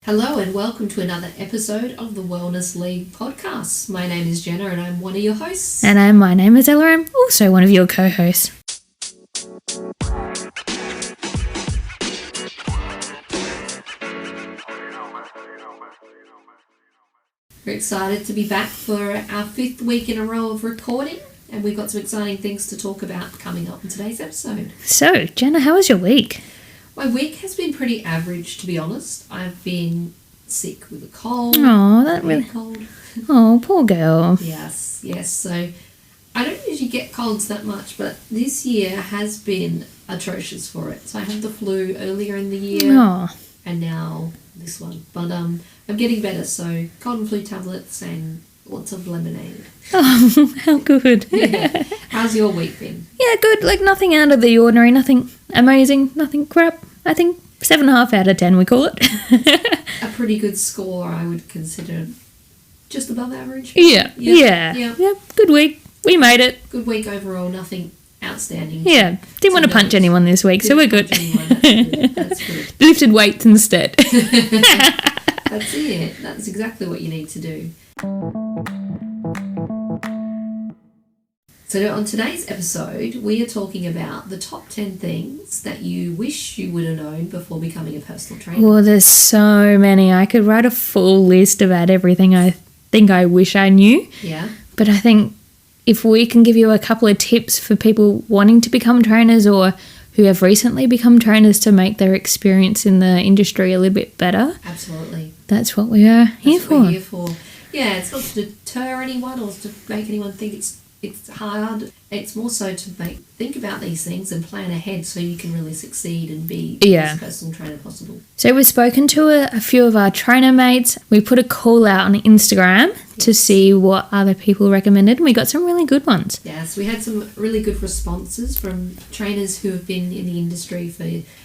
Hello and welcome to another episode of the Wellness League podcast. My name is Jenna and I'm one of your hosts. And my name is Ella. I'm also one of your co-hosts. We're excited to be back for our 5th week in a row of recording, and we've got some exciting things to talk about coming up in today's episode. So, Jenna, how was your week? My week has been pretty average, to be honest. I've been sick with a cold. Oh, that really cold. Oh, poor girl. Yes. So I don't usually get colds that much, but this year has been atrocious for it. So I had the flu earlier in the year, and now this one. But I'm getting better. So cold and flu tablets and lots of lemonade. Oh, how good. Yeah. How's your week been? Yeah, good. Like nothing out of the ordinary, nothing amazing, nothing crap. I think 7.5 out of 10 we call it. A pretty good score, I would consider. Just above average? Yeah. Good week. We made it. Good week overall, nothing outstanding. Yeah. Didn't want to punch anyone this week, so we're good. That's good. Lifted weights instead. That's it. That's exactly what you need to do. So on today's episode, we are talking about the top 10 things that you wish you would have known before becoming a personal trainer. Well, there's so many. I could write a full list about everything I think I wish I knew. Yeah. But I think if we can give you a couple of tips for people wanting to become trainers or who have recently become trainers to make their experience in the industry a little bit better. Absolutely. That's what we are here for. We're here for. Yeah, it's not to deter anyone or to make anyone think it's hard. It's more so to think about these things and plan ahead so you can really succeed and be the best personal trainer possible. So we've spoken to a few of our trainer mates. We put a call out on Instagram to see what other people recommended, and we got some really good ones. Yes, we had some really good responses from trainers who have been in the industry for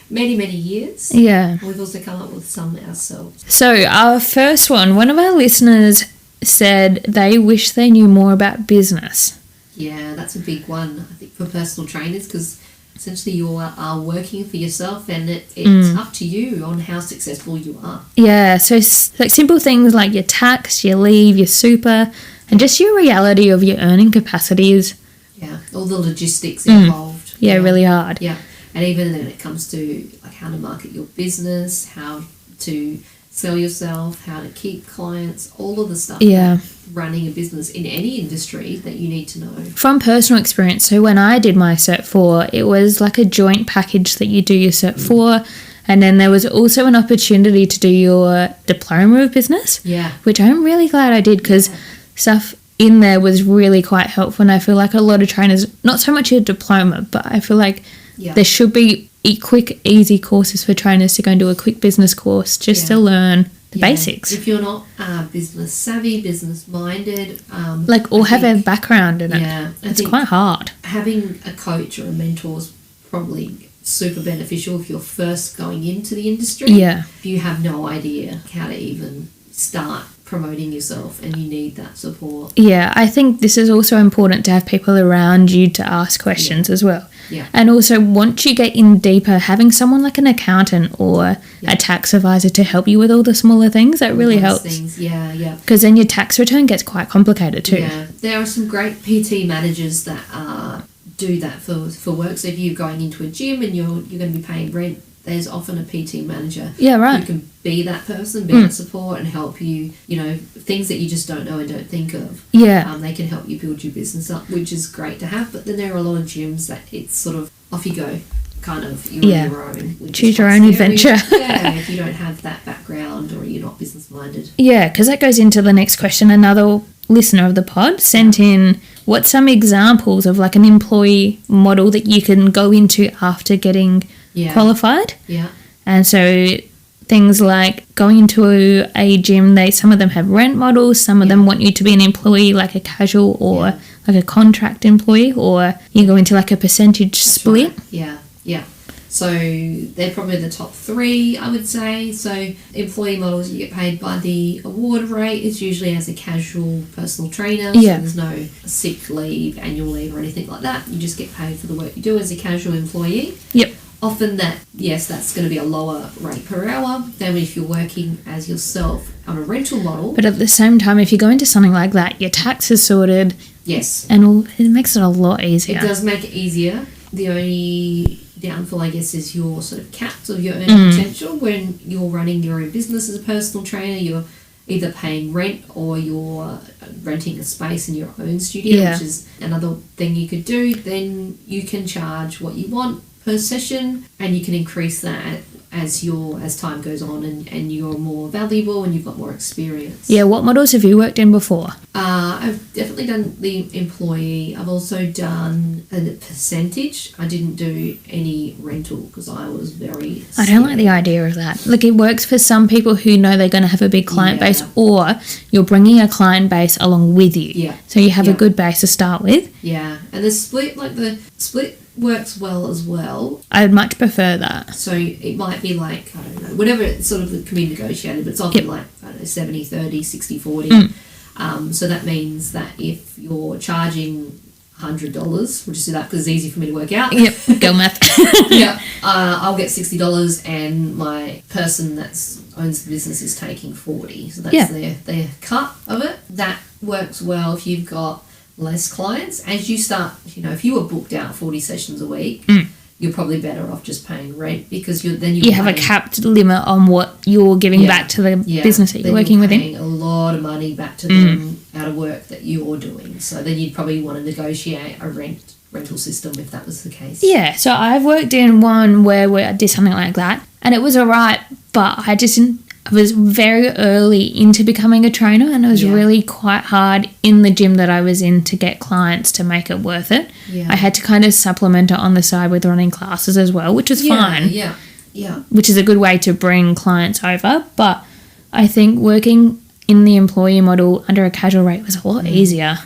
many, many years. Yeah. We've also come up with some ourselves. So our first one of our listeners said they wish they knew more about business. Yeah, that's a big one, I think, for personal trainers, because essentially you are working for yourself, and it's up to you on how successful you are. Yeah, so like simple things like your tax, your leave, your super, and just your reality of your earning capacity is... Yeah, all the logistics involved. Yeah, really hard. Yeah, and even when it comes to like how to market your business, how to sell yourself, how to keep clients, all of the stuff. Yeah. Running a business in any industry that you need to know. From personal experience, so when I did my Cert 4, it was like a joint package that you do your Cert 4, and then there was also an opportunity to do your diploma of business. Yeah. Which I'm really glad I did, because stuff in there was really quite helpful, and I feel like a lot of trainers, not so much your diploma, but I feel like there should be quick, easy courses for trainers to go and do a quick business course just to learn the basics. If you're not business savvy, business minded, or have a background in it. Yeah, it's quite hard. Having a coach or a mentor is probably super beneficial if you're first going into the industry. Yeah. If you have no idea how to even start promoting yourself and you need that support. Yeah, I think this is also important to have people around you to ask questions as well. Yeah. And also, once you get in deeper, having someone like an accountant or a tax advisor to help you with all the smaller things, that really helps. Things. Yeah. Because then your tax return gets quite complicated too. Yeah, there are some great PT managers that do that for work. So if you're going into a gym and you're going to be paying rent, there's often a PT manager who can be that person, be that support and help you, things that you just don't know and don't think of. Yeah. They can help you build your business up, which is great to have. But then there are a lot of gyms that it's sort of off you go, kind of, you're on your own. Choose your own adventure. Yeah, if you don't have that background or you're not business minded. Yeah, because that goes into the next question. Another listener of the pod sent in, what's some examples of like an employee model that you can go into after getting qualified? Yeah. And so things like going into a gym, some of them have rent models, some of them want you to be an employee, like a casual or like a contract employee, or you go into like a percentage split. Right. Yeah. So they're probably the top 3, I would say. So employee models, you get paid by the award rate. It's usually as a casual personal trainer. Yeah. So there's no sick leave, annual leave or anything like that. You just get paid for the work you do as a casual employee. Yep. often that's going to be a lower rate per hour than if you're working as yourself on a rental model. But at the same time, if you go into something like that, your tax is sorted. Yes. And it makes it a lot easier. It does make it easier. The only downfall, I guess, is your sort of caps of your earning potential. When you're running your own business as a personal trainer, you're either paying rent or you're renting a space in your own studio, which is another thing you could do. Then you can charge what you want per session, and you can increase that as time goes on and you're more valuable and you've got more experience. Yeah, what models have you worked in before? I've definitely done the employee. I've also done a percentage. I didn't do any rental because I was very scared. I don't like the idea of that. Look, it works for some people who know they're going to have a big client base, or you're bringing a client base along with you. Yeah. So you have a good base to start with. Yeah, and the split works well as well. I'd much prefer that. So it might be like, I don't know, whatever it sort of can be negotiated, but it's often like, I don't know, 70-30, 60-40. So that means that if you're charging $100, we'll just do that because it's easy for me to work out. Yep, go math. I'll get $60 and my person that owns the business is taking $40. So that's their cut of it. That works well if you've got less clients. As you start, if you were booked out 40 sessions a week, you're probably better off just paying rent because you have a capped limit on what you're giving back to the business that you're working with. Paying a lot of money back to them out of work that you're doing. So then you'd probably want to negotiate a rental system if that was the case. Yeah, so I've worked in one where I did something like that, and it was alright, but I was very early into becoming a trainer, and it was really quite hard in the gym that I was in to get clients to make it worth it. Yeah. I had to kind of supplement it on the side with running classes as well, which was fine. Yeah. Which is a good way to bring clients over. But I think working in the employee model under a casual rate was a lot easier.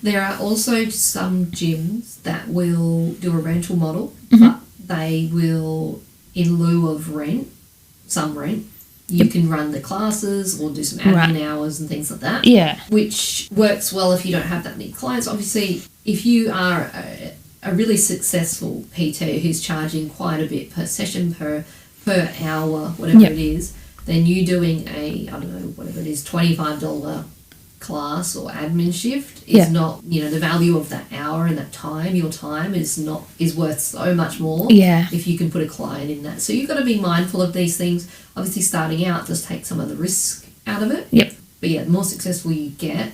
There are also some gyms that will do a rental model, but they will, in lieu of rent, you can run the classes or do some admin hours and things like that. Yeah. Which works well if you don't have that many clients. Obviously, if you are a really successful PT who's charging quite a bit per session, per hour, whatever it is, then you doing a, I don't know, whatever it is, $25 class or admin shift is not, the value of that hour and that time, your time is worth so much more if you can put a client in that. So you've got to be mindful of these things. Obviously starting out, just take some of the risk out of it. Yep. But the more successful you get,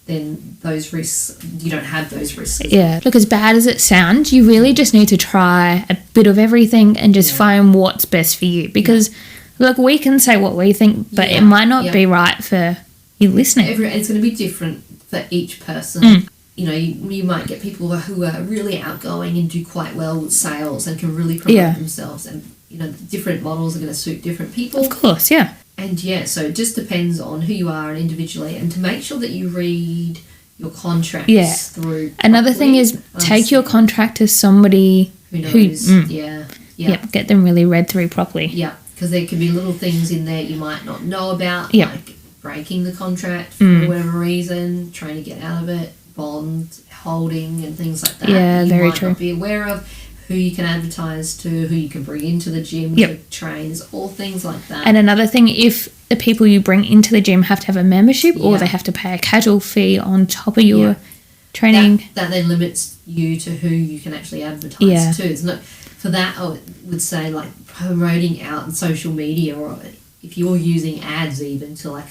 then those risks, you don't have those risks. Yeah. Look, as bad as it sounds, you really just need to try a bit of everything and just find what's best for you. Because, look, we can say what we think, but it might not be right for you listening. It's going to be different for each person. You might get people who are really outgoing and do quite well with sales and can really promote themselves, and different models are going to suit different people. Of course, yeah. And so it just depends on who you are individually, and to make sure that you read your contracts through properly. Another thing is take your contract to somebody who knows. Get them really read through properly. Yeah, because there could be little things in there you might not know about, like breaking the contract for whatever reason, trying to get out of it, bond holding and things like that. Yeah, you very might true. Not be aware of, who you can advertise to, who you can bring into the gym to trains, all things like that. And another thing, if the people you bring into the gym have to have a membership or they have to pay a casual fee on top of your training. That then limits you to who you can actually advertise to. It's not, for that, I would say, like, promoting out on social media, or if you're using ads even to, like,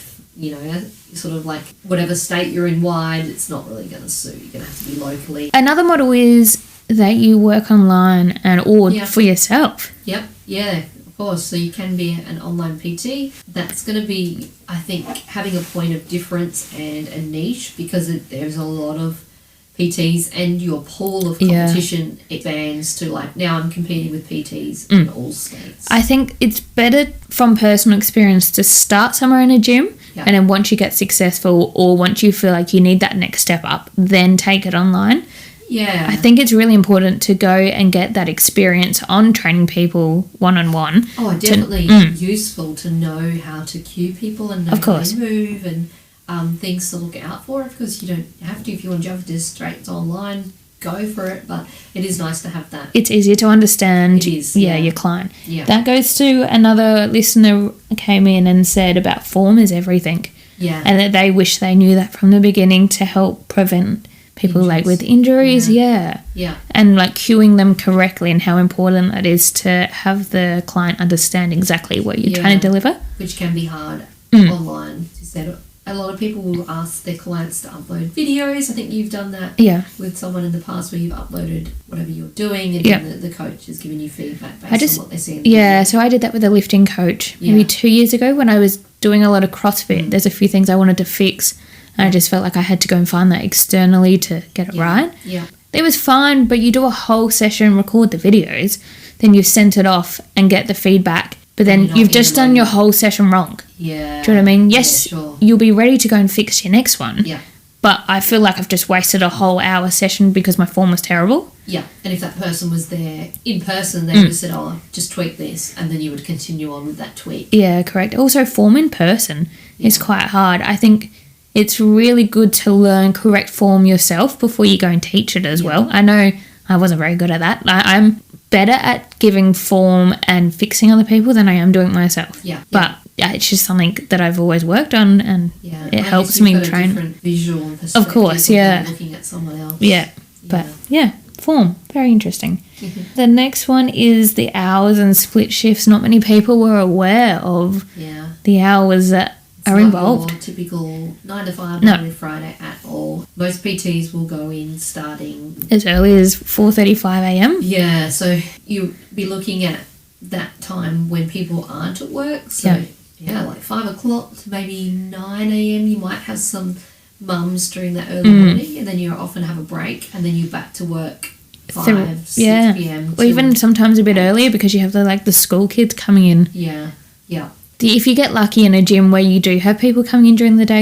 sort of like whatever state you're in wide, it's not really going to suit. You're going to have to be locally. Another model is that you work online or for yourself. Yep, yeah, of course. So you can be an online PT. That's going to be, I think, having a point of difference and a niche, because there's a lot of PTs and your pool of competition expands to, like, now I'm competing with PTs in all states. I think it's better from personal experience to start somewhere in a gym and then once you get successful or once you feel like you need that next step up, then take it online. Yeah. I think it's really important to go and get that experience on training people one-on-one. Oh, definitely useful to know how to cue people and know how they move and things to look out for, because you don't have to, if you want to jump into straight online, go for it, but it is nice to have that. It's easier to understand. It is, your client. Yeah. That goes to another listener came in and said about form is everything. Yeah. And that they wish they knew that from the beginning to help prevent people Injuries. like with injuries. Yeah. And like cueing them correctly and how important that is to have the client understand exactly what you're trying to deliver. Which can be hard online. A lot of people will ask their clients to upload videos. I think you've done that with someone in the past where you've uploaded whatever you're doing and then the coach has given you feedback based on what they're seeing. So I did that with a lifting coach maybe 2 years ago when I was doing a lot of CrossFit. There's a few things I wanted to fix and I just felt like I had to go and find that externally to get it right. Yeah. It was fine, but you do a whole session, record the videos, then you sent it off and get the feedback. But then you've just done your whole session wrong. Yeah. Do you know what I mean? Yes, sure. You'll be ready to go and fix your next one. Yeah. But I feel like I've just wasted a whole hour session because my form was terrible. Yeah. And if that person was there in person, they would have said, just tweak this. And then you would continue on with that tweak. Yeah, correct. Also, form in person is quite hard. I think it's really good to learn correct form yourself before you go and teach it as well. I know I wasn't very good at that. I'm better at giving form and fixing other people than I am doing it myself. Yeah. But it's just something that I've always worked on and it helps me train. A different visual perspective. Of course, yeah. Looking at someone else. Yeah. But form, very interesting. The next one is the hours and split shifts. Not many people were aware of the hours that are involved. Your typical 9 to 5 Monday to Friday at all. Most PTs will go in starting as early as 4:35 a.m. Yeah, so you'll be looking at that time when people aren't at work. So like 5 o'clock to maybe 9 a.m. You might have some mums during that early morning, and then you often have a break, and then you're back to work 6 p.m. Or even sometimes a bit earlier because you have the school kids coming in. Yeah. If you get lucky in a gym where you do have people coming in during the day,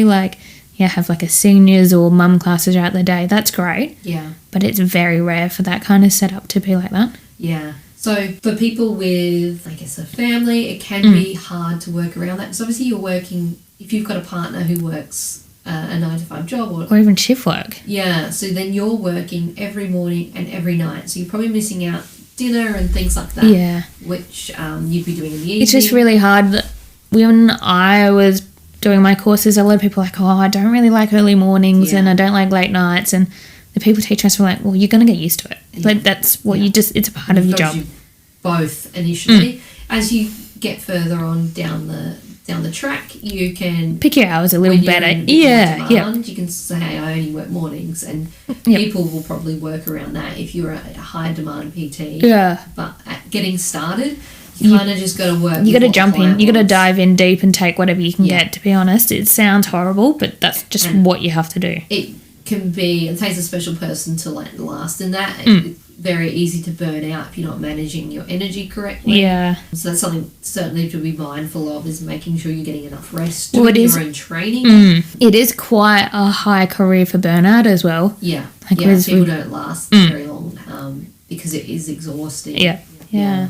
have a seniors or mum classes throughout the day, that's great. Yeah. But it's very rare for that kind of setup to be like that. Yeah. So for people with, a family, it can be hard to work around that. Because obviously you're working, if you've got a partner who works a 9 to 5 job. Or even shift work. Yeah. So then you're working every morning and every night. So you're probably missing out dinner and things like that. Yeah. Which you'd be doing in the evening. It's just really hard. When I was doing my courses, a lot of people were like, I don't really like early mornings and I don't like late nights. And the people teaching us were like, well, you're going to get used to it. Yeah. That's what it's a part of your job. Both initially. As you get further on down the track, you can pick your hours a little better. Yeah. You can say, hey, I only work mornings, and people will probably work around that if you're a high demand PT. Yeah. But at getting started, you kind of just got to work. You got to jump in. You got to dive in deep and take whatever you can get. To be honest, it sounds horrible, but that's just what you have to do. It takes a special person to last in that. It's very easy to burn out if you're not managing your energy correctly. Yeah. So that's something certainly to be mindful of, is making sure you're getting enough rest, doing your own training. It is quite a high career for burnout as well. Yeah. People don't last very long because it is exhausting. Yeah.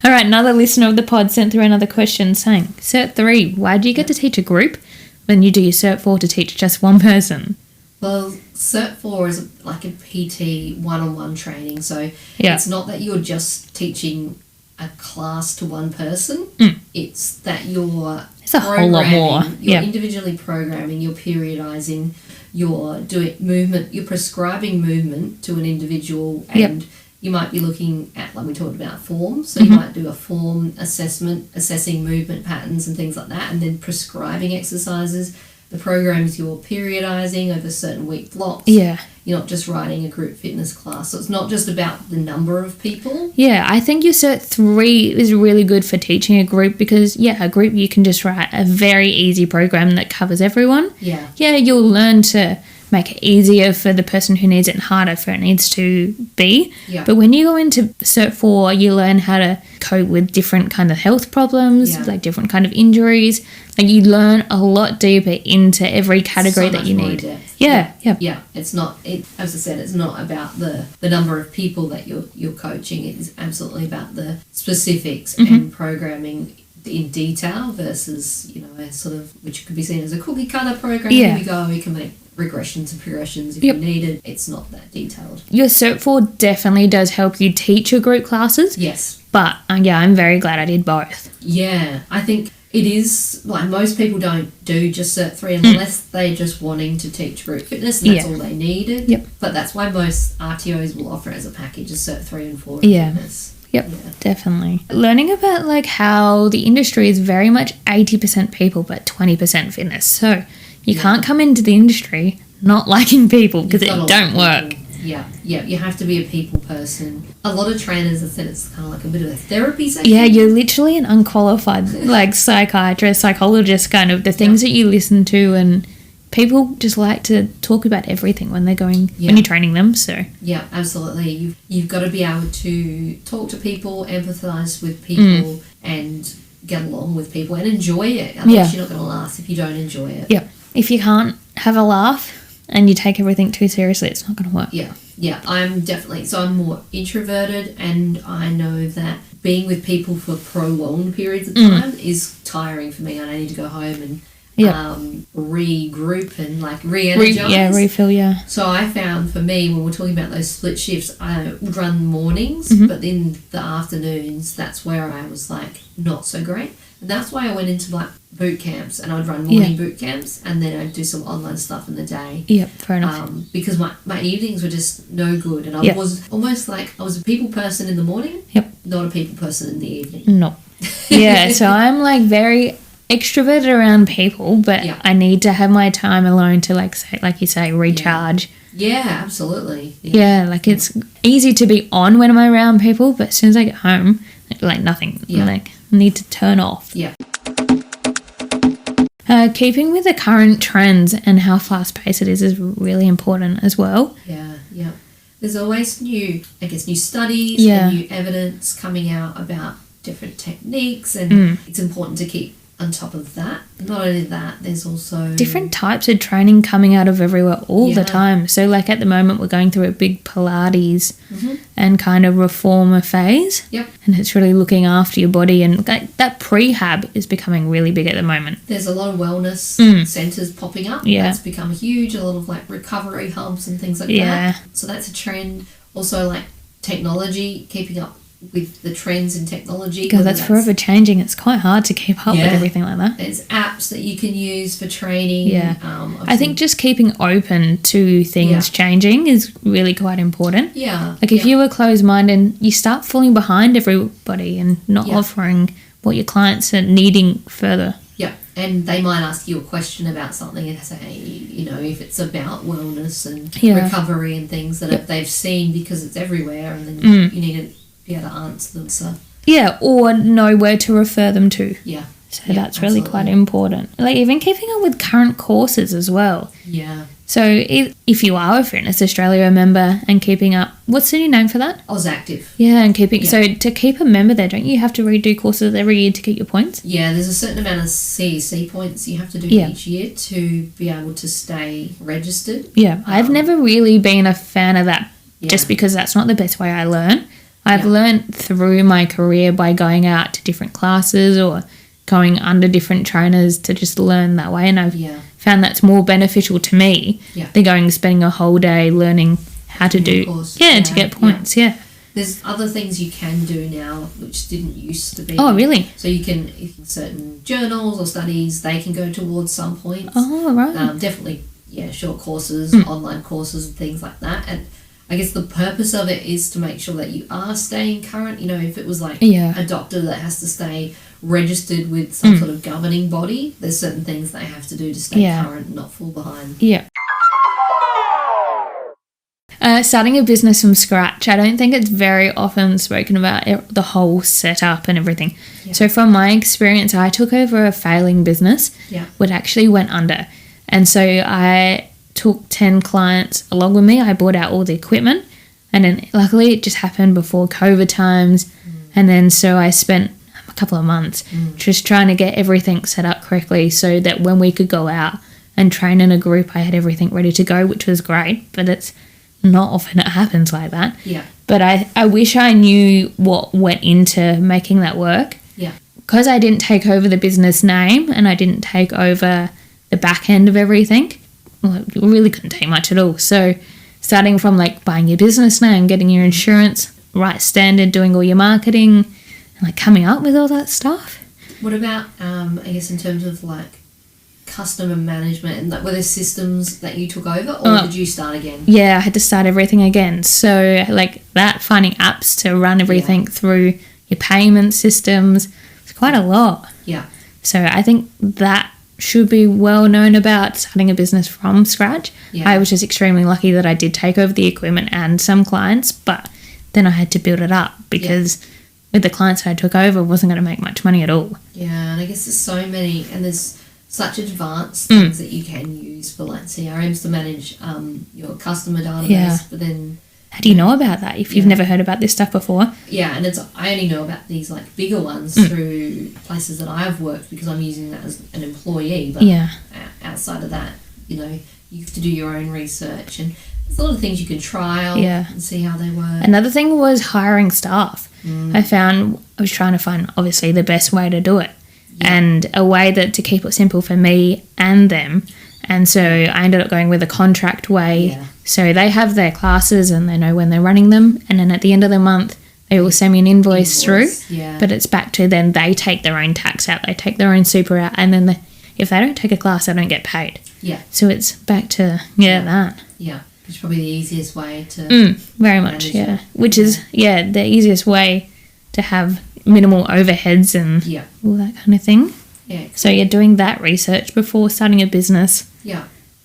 All right, another listener of the pod sent through another question saying, Cert 3, why do you get to teach a group when you do your Cert 4 to teach just one person? Well, Cert 4 is like a PT one-on-one training, so it's not that you're just teaching a class to one person. It's that it's a whole lot more. You're individually programming, you're periodizing, you're doing movement, you're prescribing movement to an individual, and you might be looking at, like we talked about, form. So you might do a form assessment, assessing movement patterns and things like that, and then prescribing exercises. The programs you're periodizing over certain week blocks. Yeah. You're not just writing a group fitness class. So it's not just about the number of people. Yeah, I think your Cert 3 is really good for teaching a group because, a group you can just write a very easy program that covers everyone. Yeah. Yeah, you'll learn to make it easier for the person who needs it and harder for it needs to be. Yeah. But when you go into Cert 4, you learn how to cope with different kind of health problems, like different kind of injuries. Like you learn a lot deeper into every category that you need. Yeah. It's not. As I said, it's not about the number of people that you're coaching. It is absolutely about the specifics and programming in detail versus a sort of, which could be seen as a cookie cutter program. Here we go. We can make regressions and progressions if you need it. It's not that detailed. Your Cert 4 definitely does help you teach your group classes. Yes. But, yeah, I'm very glad I did both. Yeah, I think it is, like, most people don't do just Cert 3 unless they're just wanting to teach group fitness and that's all they needed. Yep. But that's why most RTOs will offer it as a package, a Cert 3 and 4 fitness. Yep, definitely. Learning about, like, how the industry is very much 80% people but 20% fitness. So you can't come into the industry not liking people because it don't work. Yeah, you have to be a people person. A lot of trainers have said it's kind of like a bit of a therapy session. Yeah, you're literally an unqualified, like, psychiatrist, psychologist, kind of, the things that you listen to, and people just like to talk about everything when they're going, when you're training them, so. Yeah, absolutely. You've got to be able to talk to people, empathise with people, and get along with people and enjoy it. Otherwise you're not going to last if you don't enjoy it. Yep. If you can't have a laugh and you take everything too seriously, it's not going to work. Yeah, I'm definitely, so I'm more introverted, and I know that being with people for prolonged periods of time is tiring for me, and I need to go home and regroup and, like, re-energize. Refill, So I found, for me, when we're talking about those split shifts, I would run mornings, but then the afternoons, that's where I was, like, not so great. And that's why I went into, like, boot camps, and I'd run morning boot camps, and then I'd do some online stuff in the day. Yep, fair enough. Because my evenings were just no good, and I was almost like I was a people person in the morning, not a people person in the evening. No. Yeah, so I'm, like, very extroverted around people, but I need to have my time alone to, like, say, like you say, recharge. Yeah, absolutely. Yeah, like, it's easy to be on when I'm around people, but as soon as I get home, like nothing. Like, I need to turn off. Yeah. Keeping with the current trends and how fast-paced it is really important as well. Yeah. There's always new studies and new evidence coming out about different techniques, and it's important to keep on top of that. Not only that, there's also different types of training coming out of everywhere all the time. So, like, at the moment we're going through a big Pilates and kind of reformer phase. Yep. And it's really looking after your body, and that prehab is becoming really big at the moment. There's a lot of wellness centres popping up. Yeah. That's become huge. A lot of, like, recovery hubs and things like that. So that's a trend. Also, like, technology, keeping up with the trends in technology. God, that's forever changing. It's quite hard to keep up with everything like that. There's apps that you can use for training. I think just keeping open to things changing is really quite important. Like, if you were closed-minded, you start falling behind everybody and not offering what your clients are needing further. And they might ask you a question about something and say, you know, if it's about wellness and recovery and things that they've seen because it's everywhere, and then you need to be able to answer them. So or know where to refer them to. So that's really quite important. Like, even keeping up with current courses as well. So if you are a Fitness Australia member and keeping up, what's the new name for that? Ozactive. And keeping so to keep a member there, don't you have to redo courses every year to get your points? There's a certain amount of CEC points you have to do each year to be able to stay registered. I've never really been a fan of that just because that's not the best way I learn. I've learned through my career by going out to different classes or going under different trainers to just learn that way, and I've found that's more beneficial to me than going and spending a whole day learning how to do to get points. There's other things you can do now which didn't used to be. Oh, really? So you can, certain journals or studies, they can go towards some points. Oh, right. Definitely, short courses, online courses and things like that. And I guess the purpose of it is to make sure that you are staying current. You know, if it was like a doctor that has to stay registered with some sort of governing body, there's certain things they have to do to stay current and not fall behind. Starting a business from scratch, I don't think it's very often spoken about, the whole setup and everything. So from my experience, I took over a failing business which actually went under. And so I took 10 clients along with me. I bought out all the equipment, and then luckily it just happened before COVID times. And then so I spent a couple of months just trying to get everything set up correctly so that when we could go out and train in a group, I had everything ready to go, which was great, but it's not often it happens like that. But I wish I knew what went into making that work. Because I didn't take over the business name and I didn't take over the back end of everything, well, you really couldn't take much at all. So starting from like buying your business name, getting your insurance right standard, doing all your marketing, and like coming up with all that stuff. What about, I guess, in terms of like customer management, and like, were there systems that you took over, or did you start again? Yeah, I had to start everything again. So like that, finding apps to run everything through your payment systems, it's quite a lot. Yeah. So I think that should be well known about starting a business from scratch. Yeah. I was just extremely lucky that I did take over the equipment and some clients, but then I had to build it up because with the clients I took over, I wasn't going to make much money at all. Yeah, and I guess there's so many, and there's such advanced things that you can use for like CRMs to manage your customer database, but then... How do you know about that if you've never heard about this stuff before? Yeah, and I only know about these like bigger ones through places that I've worked because I'm using that as an employee, but outside of that, you know, you have to do your own research, and there's a lot of things you can trial and see how they work. Another thing was hiring staff. I was trying to find obviously the best way to do it and a way that to keep it simple for me and them. And so I ended up going with a contract way. Yeah. So they have their classes and they know when they're running them. And then at the end of the month, they will send me an invoice through. Yeah. But it's back to then they take their own tax out. They take their own super out. And then if they don't take a class, they don't get paid. Yeah. So it's back to, that. Yeah. Which is probably the easiest way to... very much, yeah. Which is, the easiest way to have minimal overheads and all that kind of thing. Yeah. So doing that research before starting a business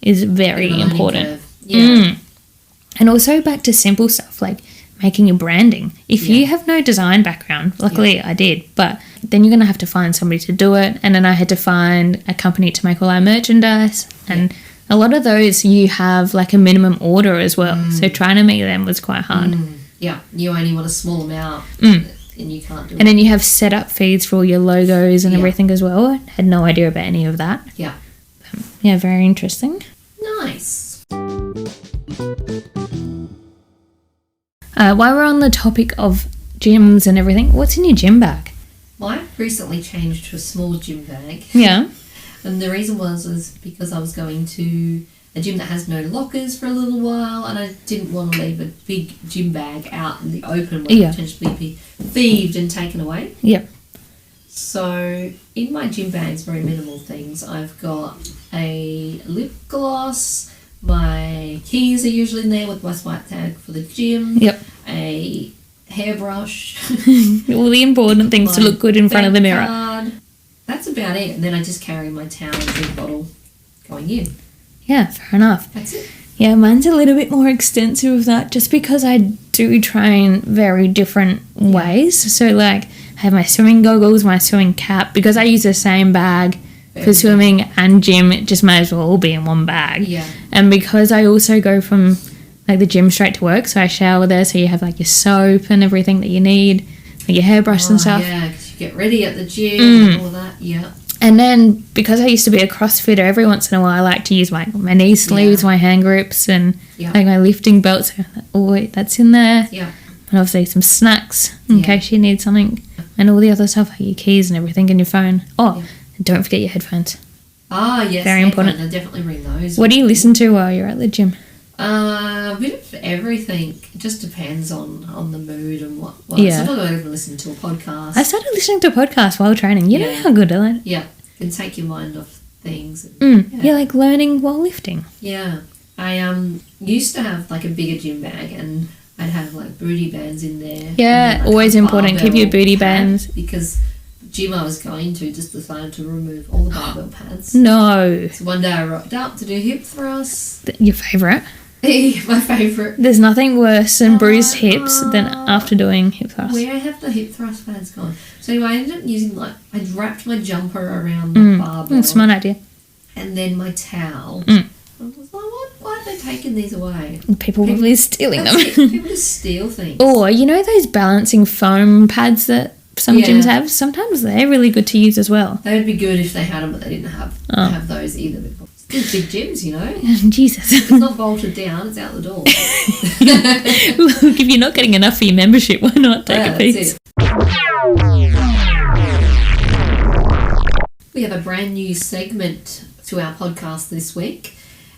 is very important. Yeah. And also back to simple stuff like making your branding. If you have no design background, luckily I did, but then you're going to have to find somebody to do it. And then I had to find a company to make all our merchandise. And a lot of those you have like a minimum order as well. So trying to make them was quite hard. Yeah. You only want a small amount. And you can't do it. And then you have setup feeds for all your logos and everything as well. I had no idea about any of that. Yeah. Yeah, very interesting. Nice. While we're on the topic of gyms and everything, what's in your gym bag? Well, I recently changed to a small gym bag. Yeah. And the reason was because I was going to a gym that has no lockers for a little while, and I didn't want to leave a big gym bag out in the open where it could potentially be thieved and taken away. Yep. So in my gym bags, very minimal things. I've got a lip gloss. My keys are usually in there with my swipe tag for the gym. Yep. A hairbrush. All the important things to look good in front of the mirror. Card. That's about it. And then I just carry my towel and drink bottle going in. Yeah, fair enough. That's it. Yeah, mine's a little bit more extensive of that just because I do train very different ways. So, like, I have my swimming goggles, my swimming cap. Because I use the same bag for swimming and gym, it just might as well all be in one bag. Yeah. And because I also go from, like, the gym straight to work, so I shower there, so you have, like, your soap and everything that you need, like your hairbrush and stuff. Yeah, because you get ready at the gym and all of that, And then, because I used to be a CrossFitter, every once in a while I like to use my knee sleeves, my hand grips, and like my lifting belts. Oh, that's in there. Yeah. And obviously some snacks in case you need something. And all the other stuff, like your keys and everything, and your phone. Oh, and don't forget your headphones. Ah, yes. Very important. I'll definitely bring those. What do you listen to while you're at the gym? A bit of everything. It just depends on the mood and what. Yeah. Sometimes I even listen to a podcast. I started listening to a podcast while training. You know how good I like. Yeah. Can take your mind off things. You're like learning while lifting. Yeah. I used to have like a bigger gym bag, and I'd have like booty bands in there. Yeah, like always important. Keep your booty bands. Because the gym I was going to just decided to remove all the barbell pads. No. So one day I rocked up to do hip thrusts. Your favourite? My favourite. There's nothing worse than bruised hips than after doing hip thrusts. Where have the hip thrust pads gone? So anyway, I ended up using I wrapped my jumper around the barbell. Smart idea. And then my towel. I was like, why are they taking these away? People probably stealing them. People just steal things. Or, you know those balancing foam pads that some gyms have? Sometimes they're really good to use as well. They would be good if they had them, but they didn't have those either. It's big gyms, you know. Jesus. It's not bolted down, it's out the door. Look, if you're not getting enough for your membership, why not take a piece? We have a brand new segment to our podcast this week,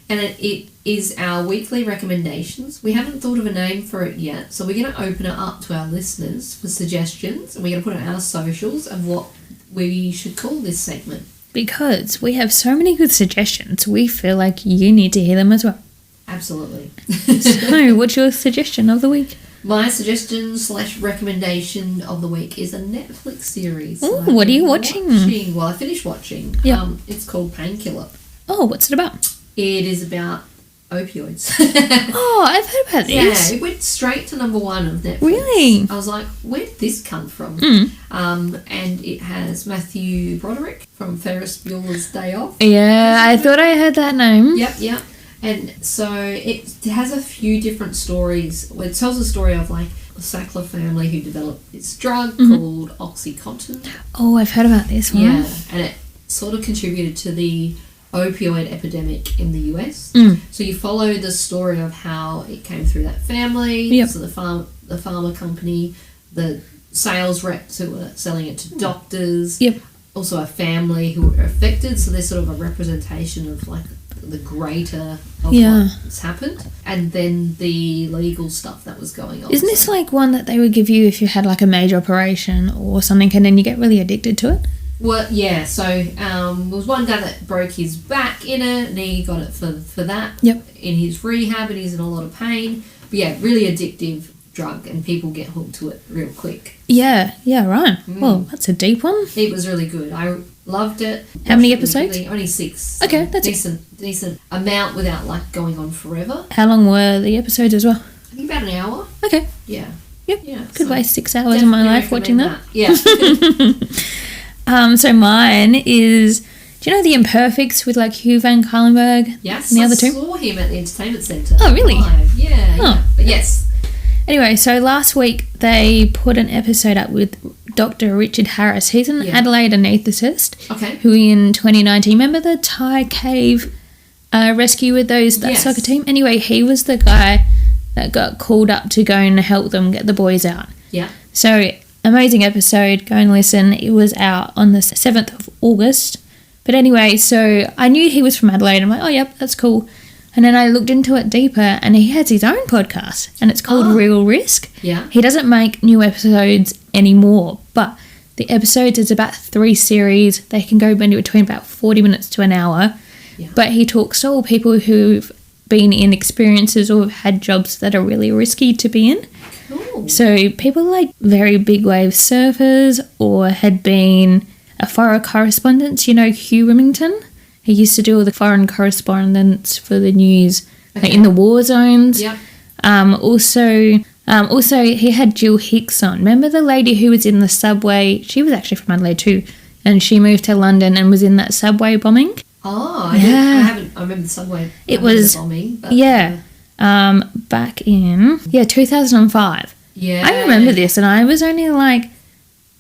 And it is our weekly recommendations. We haven't thought of a name for it yet, so we're going to open it up to our listeners for suggestions, and we're going to put it on our socials of what we should call this segment. Because we have so many good suggestions, we feel like you need to hear them as well. Absolutely. So, what's your suggestion of the week? My suggestion / recommendation of the week is a Netflix series. Ooh, what are you watching? Well, I finished watching. Yep. It's called Painkiller. Oh, what's it about? It is about opioids. Oh, I've heard about this. Yeah, it went straight to number 1 of Netflix. Really? I was like, where did this come from? And it has Matthew Broderick from Ferris Bueller's Day Off. Yeah, I thought I heard that name. Yep. And so it has a few different stories. It tells a story of like a Sackler family who developed this drug called Oxycontin. Oh, I've heard about this one. Yeah, and it sort of contributed to the opioid epidemic in the US. So you follow the story of how it came through that family. So the pharma company, the sales reps who were selling it to doctors. Also a family who were affected. So there's sort of a representation of like the greater of what's happened, and then the legal stuff that was going on. Isn't this like one that they would give you if you had like a major operation or something, and then you get really addicted to it? Well, yeah. So there was one guy that broke his back in it, and he got it for that. In his rehab, and he's in a lot of pain. But yeah, really addictive drug, and people get hooked to it real quick. Yeah, right. Well, that's a deep one. It was really good. I loved it. How many episodes? Only 6. So okay, that's decent amount without like going on forever. How long were the episodes as well? I think about an hour. Okay. Yeah. Yep. Yeah. Could waste 6 hours of my life watching that. Yeah. So mine is, do you know The Imperfects with like Hugh Van Cuylenberg? Yes. And the other two? I saw him at the entertainment centre. Oh, really? Live. Yeah. But yes. Anyway, so last week they put an episode up with Dr. Richard Harris. He's an Adelaide anaesthetist. Okay. Who in 2019, remember the Thai cave rescue with that soccer team? Anyway, he was the guy that got called up to go and help them get the boys out. Yeah. So, amazing episode. Go and listen. It was out on the 7th of August. But anyway, so I knew he was from Adelaide. I'm like, oh, yep, that's cool. And then I looked into it deeper, and he has his own podcast, and it's called Real Risk. Yeah. He doesn't make new episodes anymore, but the episodes is about 3 series. They can go between about 40 minutes to an hour. Yeah. But he talks to all people who've been in experiences or have had jobs that are really risky to be in. Cool. So people like very big wave surfers, or had been a foreign correspondent. Hugh Remington? He used to do all the foreign correspondence for the news in the war zones. Yep. Also, he had Jill Hicks on. Remember the lady who was in the subway? She was actually from Adelaide too. And she moved to London and was in that subway bombing. Oh, I remember the subway bombing. But back in 2005. Yeah. I remember this, and I was only like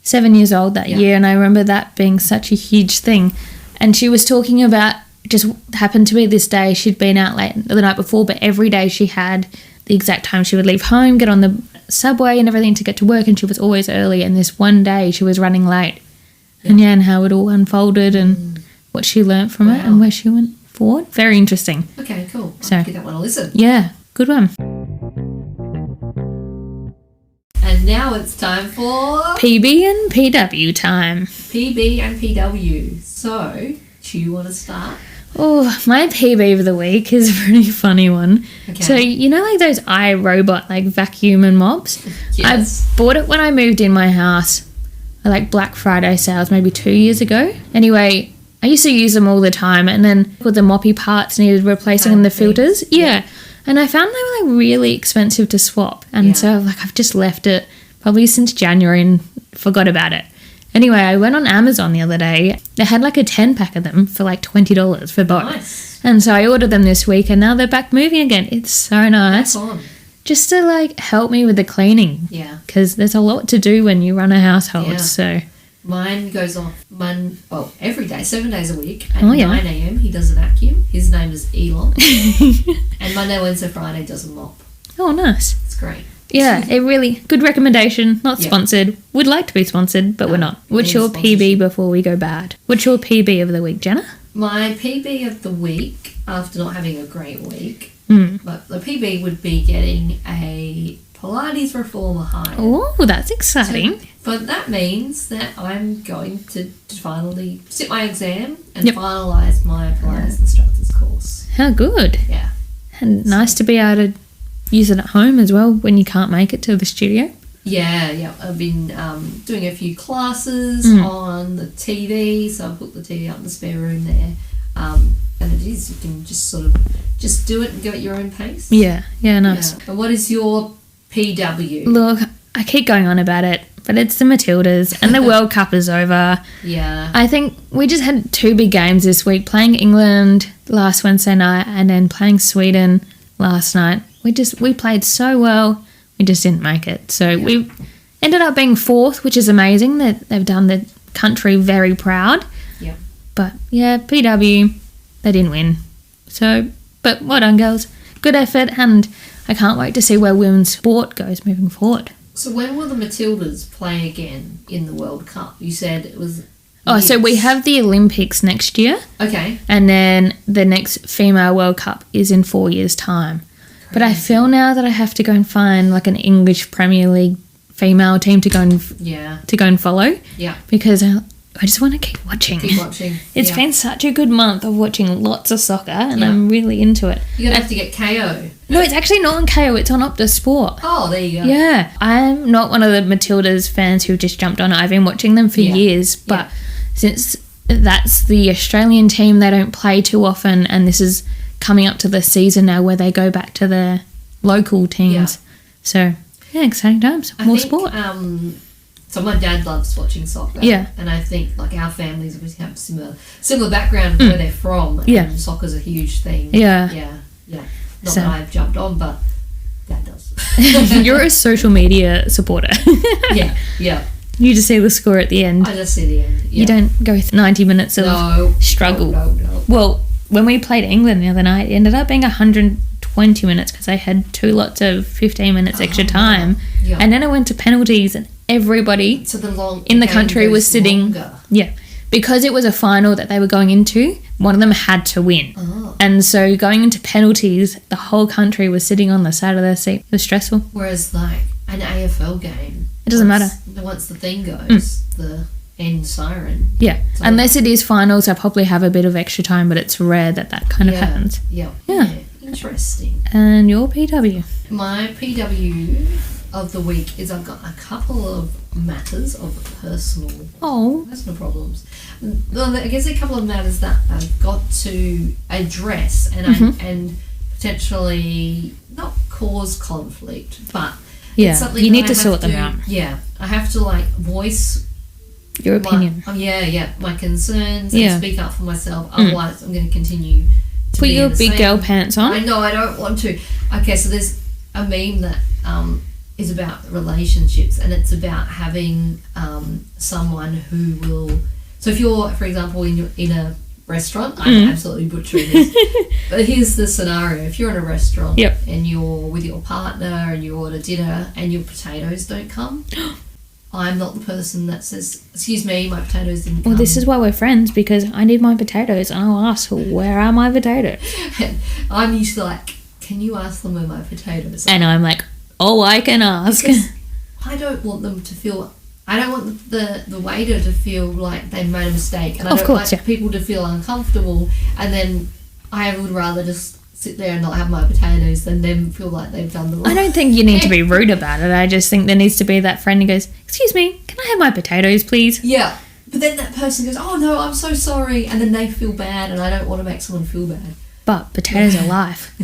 7 years old that year, and I remember that being such a huge thing. And she was talking about, just happened to be this day, she'd been out late the night before, but every day she had the exact time she would leave home, get on the subway and everything to get to work, and she was always early. And this one day she was running late. Yeah. And how it all unfolded and what she learnt from it and where she went forward. Very interesting. Okay, cool. I'll give that one a listen. Yeah, good one. And now it's time for PB and PW time. PB and PW. So, do you want to start? Oh, my PB of the week is a pretty funny one. Okay. So, like those iRobot, like vacuum and mops? Yes. I bought it when I moved in my house, like Black Friday sales, maybe 2 years ago. Anyway, I used to use them all the time, and then with the moppy parts needed replacing and the filters. Yeah. And I found they were like really expensive to swap. And so I've just left it probably since January and forgot about it. Anyway, I went on Amazon the other day. They had like a 10-pack of them for like $20 for both. Nice. And so I ordered them this week, and now they're back moving again. It's so nice. That's on. Just to like help me with the cleaning. Yeah. Because there's a lot to do when you run a household. Yeah. So mine goes off every day, 7 days a week. At 9 a.m. he does a vacuum. His name is Elon. And Monday, Wednesday, Friday does a mop. Oh, nice. It's great. Yeah, a really good recommendation. Not sponsored. Would like to be sponsored, but we're not. What's your PB before we go bad? What's your PB of the week, Jenna? My PB of the week, after not having a great week, Mm. but the PB would be getting a Pilates reformer hire. Oh, that's exciting. So, but that means that I'm going to finally sit my exam and Yep. finalise my Pilates instructor's course. How good. Yeah. And nice to be able to use it at home as well when you can't make it to the studio. Yeah. I've been doing a few classes on the TV, so I put the TV up in the spare room there. And it is, you can just sort of just do it and go at your own pace. Yeah, nice. Yeah. And what is your PW? Look, I keep going on about it, but it's the Matildas and the World Cup is over. Yeah. I think we just had 2 big games this week, playing England last Wednesday night and then playing Sweden last night. We played so well, we just didn't make it. So we ended up being 4th, which is amazing. That they've done the country very proud. Yeah. But yeah, PW, they didn't win. So, but well done, girls. Good effort, and I can't wait to see where women's sport goes moving forward. So when will the Matildas play again in the World Cup? You said it was... Oh, so we have the Olympics next year. Okay. And then the next female World Cup is in 4 years' time. Crazy. But I feel now that I have to go and find like an English Premier League female team to go and follow. Yeah. Because I just want to keep watching. It's been such a good month of watching lots of soccer, and I'm really into it. You're going to have to get KO. No, it's actually not on KO. It's on Optus Sport. Oh, there you go. Yeah. I'm not one of the Matildas fans who just jumped on it. I've been watching them for years, but since that's the Australian team, they don't play too often, and this is coming up to the season now where they go back to their local teams. So, exciting times. More sport. So my dad loves watching soccer. Yeah. And I think like our families obviously have similar background where they're from. Yeah. And soccer's a huge thing. Yeah. Not that I've jumped on, but Dad does. You're a social media supporter. Yeah. You just see the score at the end. I just see the end. Yeah. You don't go 90 minutes of struggle. No. Well, when we played England the other night, it ended up being 120 minutes because they had 2 lots of 15 minutes extra time. Yeah. And then it went to penalties, and everybody in the country was sitting. Longer. Yeah. Because it was a final that they were going into, one of them had to win. Oh. And so going into penalties, the whole country was sitting on the side of their seat. It was stressful. Whereas like an AFL game, it doesn't matter. Once the thing goes, the end siren. Yeah. So, unless it is finals, I probably have a bit of extra time, but it's rare that kind of happens. Yeah. Interesting. And your PW? My PW of the week is I've got a couple of matters of personal problems. Well, I guess a couple of matters that I've got to address and potentially not cause conflict, but it's something you need to sort them out. Yeah, I have to like voice your opinion. My concerns and speak up for myself. Otherwise, I'm going to continue to put your big girl pants on. I know, I don't want to. Okay, so there's a meme that is about relationships, and it's about having someone who will. So if you're, for example, in a restaurant, I'm absolutely butchering this, but here's the scenario: if you're in a restaurant and you're with your partner and you order dinner and your potatoes don't come. I'm not the person that says, excuse me, my potatoes didn't come. Well, this is why we're friends, because I need my potatoes, and I'll ask, where are my potatoes? And I'm usually like, can you ask them where my potatoes are? And I'm like, I can ask. Because I don't want them to feel, I don't want the waiter to feel like they made a mistake. And I don't like people to feel uncomfortable. And then I would rather just sit there and not have my potatoes than them feel like they've done the wrong. I don't think you need to be rude about it. I just think there needs to be that friend who goes, excuse me, can I have my potatoes, please? Yeah. But then that person goes, oh no, I'm so sorry. And then they feel bad, and I don't want to make someone feel bad. But potatoes are life.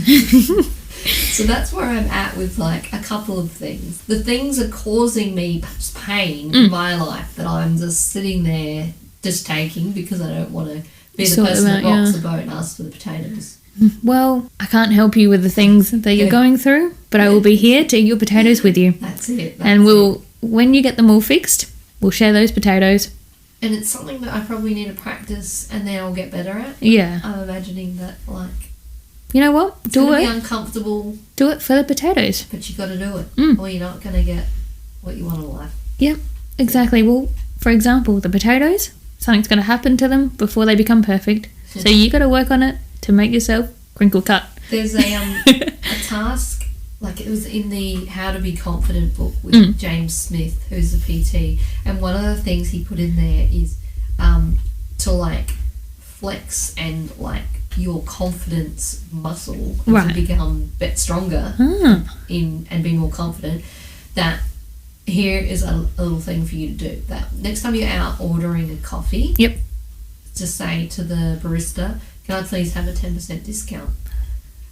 So that's where I'm at with like a couple of things. The things are causing me pain in my life that I'm just sitting there just taking because I don't want to be the person that rocks the boat and asks for the potatoes. Well, I can't help you with the things that you're going through, but I will be here to eat your potatoes with you. That's it. And when you get them all fixed, we'll share those potatoes. And it's something that I probably need to practice and then I'll get better at. Yeah. I'm imagining that, like... You know what? Do it. It's going to be uncomfortable. Do it for the potatoes. But you got to do it. Or you're not going to get what you want in life. Yep, exactly. Well, for example, the potatoes, something's going to happen to them before they become perfect. So you got to work on it to make yourself crinkle cut. There's a task, like it was in the How to Be Confident book with James Smith, who's a PT, and one of the things he put in there is to like flex and like your confidence muscle to become stronger and be more confident. That here is a little thing for you to do. That next time you're out ordering a coffee, just say to the barista, "Can I please have a 10% discount?"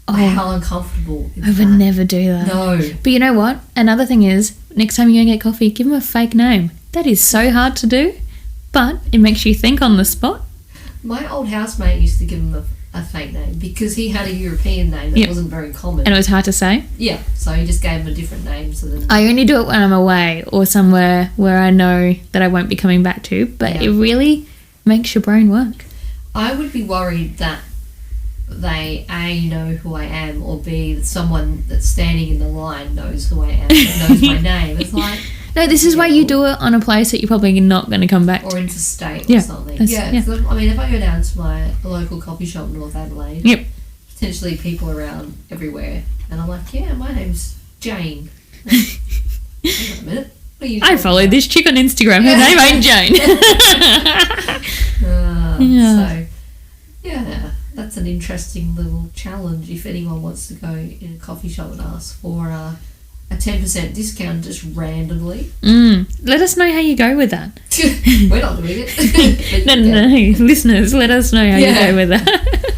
Oh, how uncomfortable is I would never do that. No. But you know what? Another thing is, next time you go get coffee, give them a fake name. That is so hard to do, but it makes you think on the spot. My old housemate used to give him a fake name because he had a European name that wasn't very common. And it was hard to say? Yeah, so he just gave him a different name. So then I only do it when I'm away or somewhere where I know that I won't be coming back to, but it really makes your brain work. I would be worried that they A, know who I am, or B, someone that's standing in the line knows who I am, knows my name. It's like... No, this is why you do it on a place that you're probably not going to come back to. Or interstate or something. So, I mean, if I go down to my local coffee shop in North Adelaide, potentially people around everywhere, and I'm like, yeah, my name's Jane. Hang on a minute. I follow this chick on Instagram. Her name ain't Jane. So, yeah, that's an interesting little challenge if anyone wants to go in a coffee shop and ask for a 10% discount just randomly. Let us know how you go with that. We're not doing it. No. Listeners, let us know how you go with that.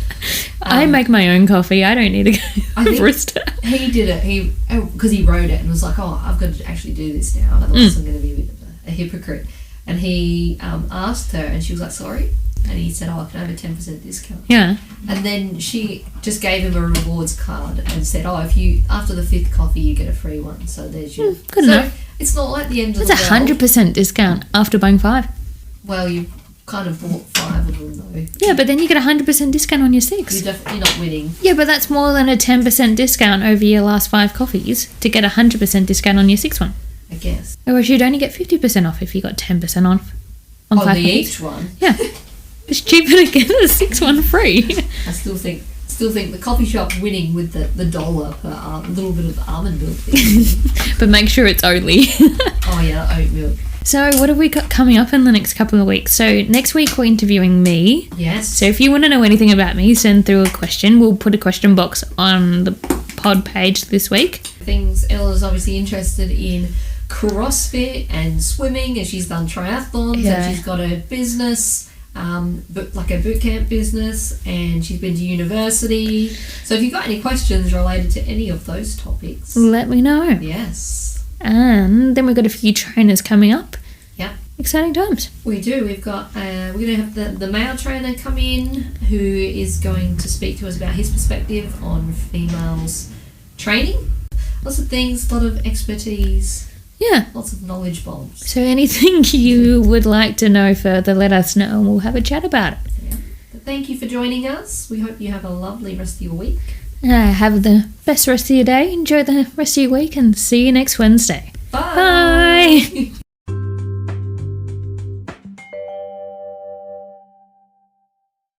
I make my own coffee. I don't need to go to a barista. He did it. Because he wrote it and was like, oh, I've got to actually do this now. Otherwise I'm going to be a bit of a hypocrite. And he asked her and she was like, sorry. And he said, oh, I can have a 10% discount. Yeah. And then she just gave him a rewards card and said, oh, if you after the 5th coffee, you get a free one. So there's your... good enough. It's not like the end of the world. It's 100% discount after buying 5. Well, you kind of bought 5 of them, though. Yeah, but then you get a 100% discount on your 6. You're not winning. Yeah, but that's more than a 10% discount over your last 5 coffees to get a 100% discount on your 6th one. I guess. Or you'd only get 50% off if you got 10% off on 5 coffees. Each one? Yeah. It's cheaper to get the 6th one free. I still think the coffee shop winning with the dollar per little bit of almond milk. But make sure it's Oatly. Oh yeah, oat milk. So what have we got coming up in the next couple of weeks? So next week we're interviewing me. Yes. So if you want to know anything about me, send through a question. We'll put a question box on the pod page this week. Ella's obviously interested in CrossFit and swimming, and she's done triathlons, and she's got a business. But like a boot camp business, and she's been to university. So if you've got any questions related to any of those topics, let me know. Yes. And then we've got a few trainers coming up. Yeah. Exciting times. We do. We've got we're going to have the male trainer come in who is going to speak to us about his perspective on females training. Lots of things, a lot of expertise. Yeah. Lots of knowledge bombs. So anything you would like to know further, let us know and we'll have a chat about it. Yeah. But thank you for joining us. We hope you have a lovely rest of your week. Have the best rest of your day. Enjoy the rest of your week and see you next Wednesday. Bye. Bye.